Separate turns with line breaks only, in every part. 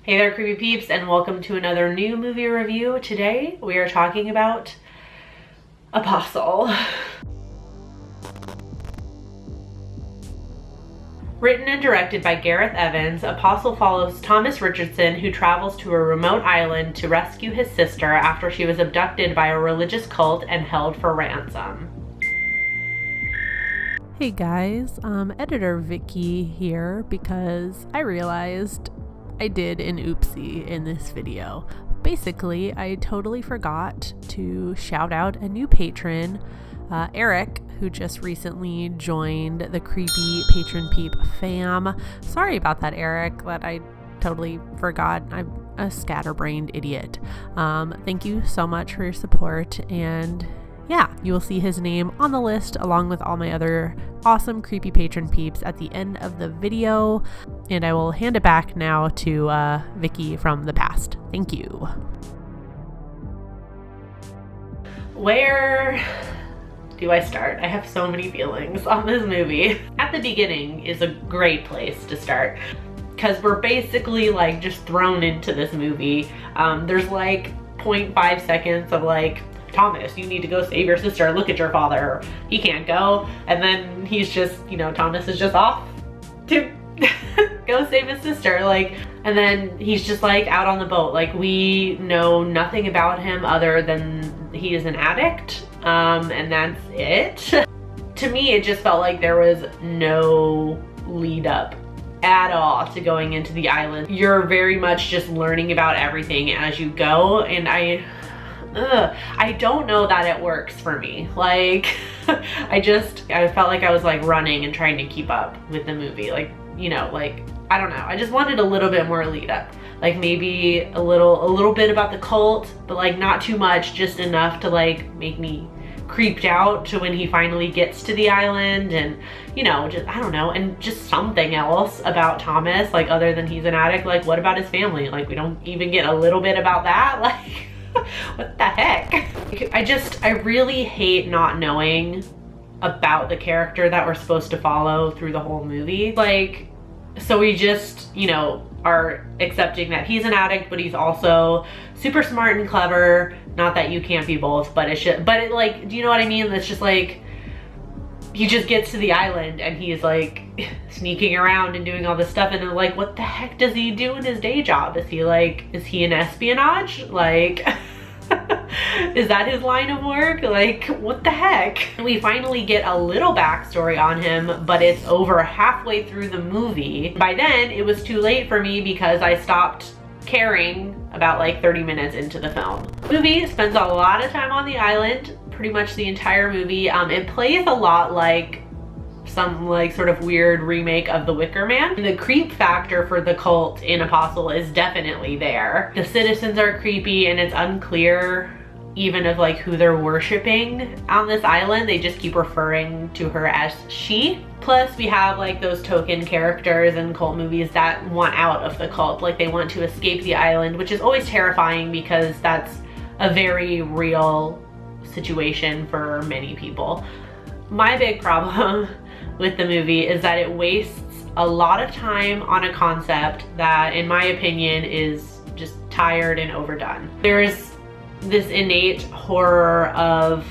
Hey there, creepy peeps, and welcome to another new movie review. Today we are talking about Apostle. Written and directed by Gareth Evans, Apostle follows Thomas Richardson, who travels to a remote island to rescue his sister after she was abducted by a religious cult and held for ransom.
Hey guys, editor Vicky here because I realized I did an oopsie in this video. Basically, I totally forgot to shout out a new patron, Eric, who just recently joined the Creepy Patron Peep fam. Sorry about that, Eric, that I totally forgot. I'm a scatterbrained idiot. Thank you so much for your support, and yeah, you will see his name on the list along with all my other awesome creepy patron peeps at the end of the video. And I will hand it back now to Vicky from the past. Thank you.
Where do I start? I have so many feelings on this movie. At the beginning is a great place to start because we're basically like just thrown into this movie. There's like 0.5 seconds of like, Thomas, you need to go save your sister. Look at your father. He can't go. And then he's just, Thomas is just off to go save his sister. And then he's just like out on the boat. Like, we know nothing about him other than he is an addict. And that's it. To me, it just felt like there was no lead up at all to going into the island. You're very much just learning about everything as you go. And I don't know that it works for me. Like, I felt like I was like running and trying to keep up with the movie. I don't know. I just wanted a little bit more lead up. Like maybe a little bit about the cult, but like not too much, just enough to like make me creeped out to when he finally gets to the island, and just, I don't know, and just something else about Thomas, like other than he's an addict. Like, what about his family? Like, we don't even get a little bit about that. Like, what the heck? I really hate not knowing about the character that we're supposed to follow through the whole movie. Like, so we just, are accepting that he's an addict, but he's also super smart and clever. Not that you can't be both, but like, do you know what I mean? It's just like, he just gets to the island and he's like sneaking around and doing all this stuff, and like, what the heck does he do in his day job? Is he in espionage? Like, is that his line of work? Like, what the heck? We finally get a little backstory on him, but it's over halfway through the movie. By then, it was too late for me because I stopped caring about like 30 minutes into the film. The movie spends a lot of time on the island, pretty much the entire movie. It plays a lot like some like sort of weird remake of The Wicker Man. The creep factor for the cult in Apostle is definitely there. The citizens are creepy, and it's unclear even of like who they're worshiping on this island. They just keep referring to her as she. Plus we have like those token characters in cult movies that want out of the cult. Like, they want to escape the island, which is always terrifying because that's a very real situation for many people. My big problem with the movie is that it wastes a lot of time on a concept that, in my opinion, is just tired and overdone. There's this innate horror of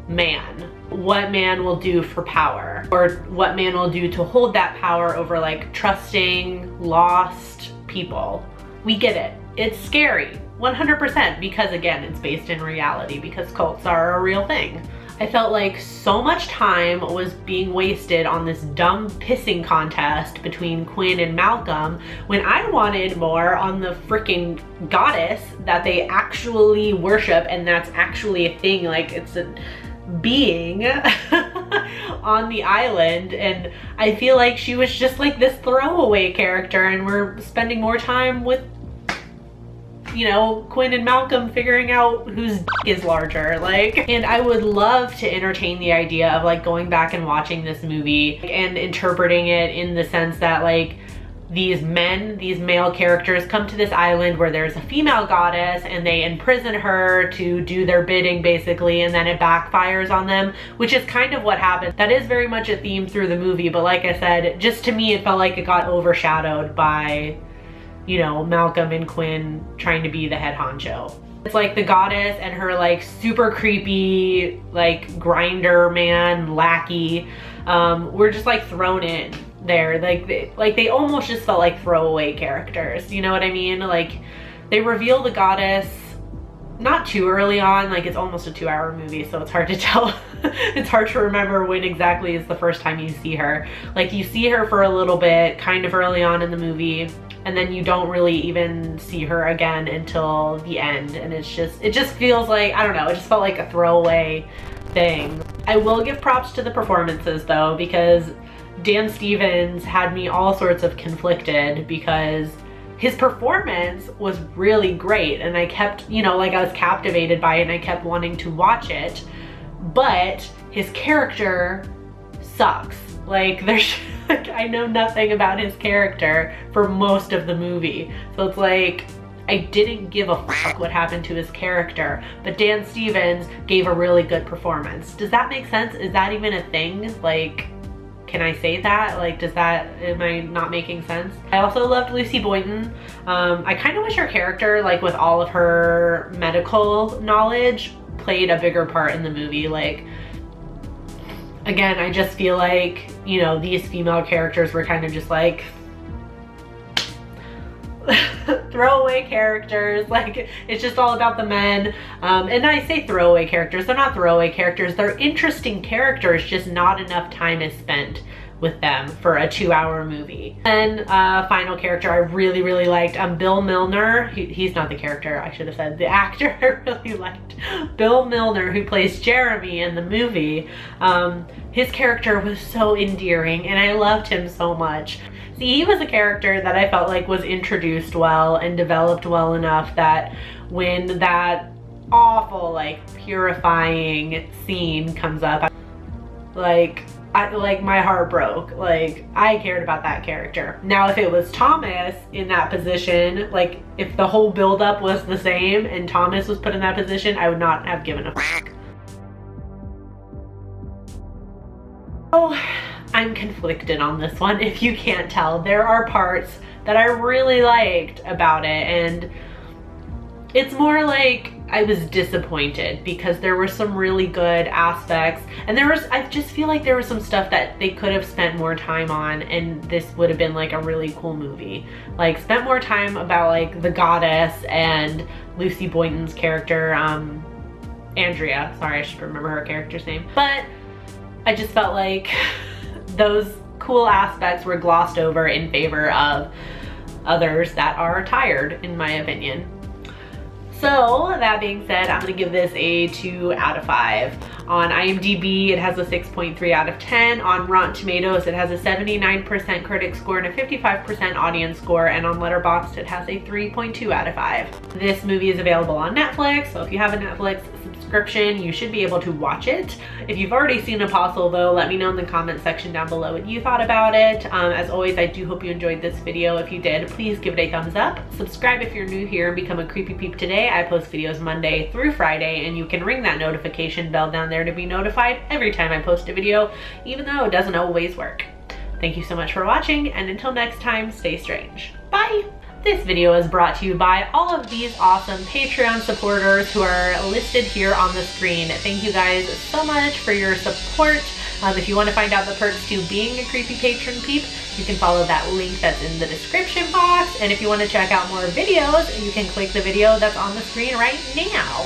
man. What man will do for power, or what man will do to hold that power over like trusting, lost people. We get it. It's scary, 100%, because again, it's based in reality, because cults are a real thing. I felt like so much time was being wasted on this dumb pissing contest between Quinn and Malcolm when I wanted more on the freaking goddess that they actually worship, and that's actually a thing. Like, it's a being on the island, and I feel like she was just like this throwaway character, and we're spending more time with Quinn and Malcolm figuring out whose dick is larger. Like, and I would love to entertain the idea of like going back and watching this movie and interpreting it in the sense that like these male characters come to this island where there's a female goddess, and they imprison her to do their bidding basically, and then it backfires on them, which is kind of what happened. That is very much a theme through the movie, but like I said, just to me it felt like it got overshadowed by you know, Malcolm and Quinn trying to be the head honcho. It's like the goddess and her like super creepy like grinder man lackey were just like thrown in there. Like they almost just felt like throwaway characters, you know what I mean? Like they reveal the goddess not too early on, like it's almost a 2-hour movie, so it's hard to tell. It's hard to remember when exactly is the first time you see her. Like you see her for a little bit kind of early on in the movie, and then you don't really even see her again until the end, and it just feels like, I don't know, it just felt like a throwaway thing. I will give props to the performances though, because Dan Stevens had me all sorts of conflicted, because his performance was really great and I kept, you know, like I was captivated by it and I kept wanting to watch it, but his character sucks. Like there's like, I know nothing about his character for most of the movie, so it's like I didn't give a fuck what happened to his character, but Dan Stevens gave a really good performance. Does that make sense? Is that even a thing? Like, can I say that? Like, am I not making sense? I also loved Lucy Boynton. I kind of wish her character, like with all of her medical knowledge, played a bigger part in the movie. Like, again, I just feel like, you know, these female characters were kind of just like throwaway characters. Like it's just all about the men, and I say throwaway characters, they're not throwaway characters, they're interesting characters, just not enough time is spent with them for a 2-hour movie. And final character I really liked, Bill Milner. He's not the character, I should have said the actor. I really liked Bill Milner, who plays Jeremy in the movie. His character was so endearing and I loved him so much. See, he was a character that I felt like was introduced well and developed well enough that when that awful, like, purifying scene comes up, like my heart broke. Like, I cared about that character. Now, if it was Thomas in that position, like, if the whole buildup was the same and Thomas was put in that position, I would not have given a fuck. Oh, I'm conflicted on this one, if you can't tell. There are parts that I really liked about it, and it's more like I was disappointed because there were some really good aspects, and I just feel like there was some stuff that they could have spent more time on, and this would have been like a really cool movie. Like, spent more time about like the goddess and Lucy Boynton's character, Andrea. Sorry, I should remember her character's name. But I just felt like those cool aspects were glossed over in favor of others that are tired, in my opinion. So that being said, I'm gonna give this a 2 out of 5. On IMDb, it has a 6.3 out of 10. On Rotten Tomatoes, it has a 79% critic score and a 55% audience score. And on Letterboxd, it has a 3.2 out of 5. This movie is available on Netflix, so if you have a Netflix subscription, you should be able to watch it. If you've already seen Apostle though, let me know in the comment section down below what you thought about it. As always, I do hope you enjoyed this video. If you did, please give it a thumbs up. Subscribe if you're new here and become a Creepy Peep today. I post videos Monday through Friday, and you can ring that notification bell down there to be notified every time I post a video, even though it doesn't always work. Thank you so much for watching, and until next time, stay strange. Bye! This video is brought to you by all of these awesome Patreon supporters who are listed here on the screen. Thank you guys so much for your support. If you want to find out the perks to being a Creepy Patron Peep, you can follow that link that's in the description box. And if you want to check out more videos, you can click the video that's on the screen right now.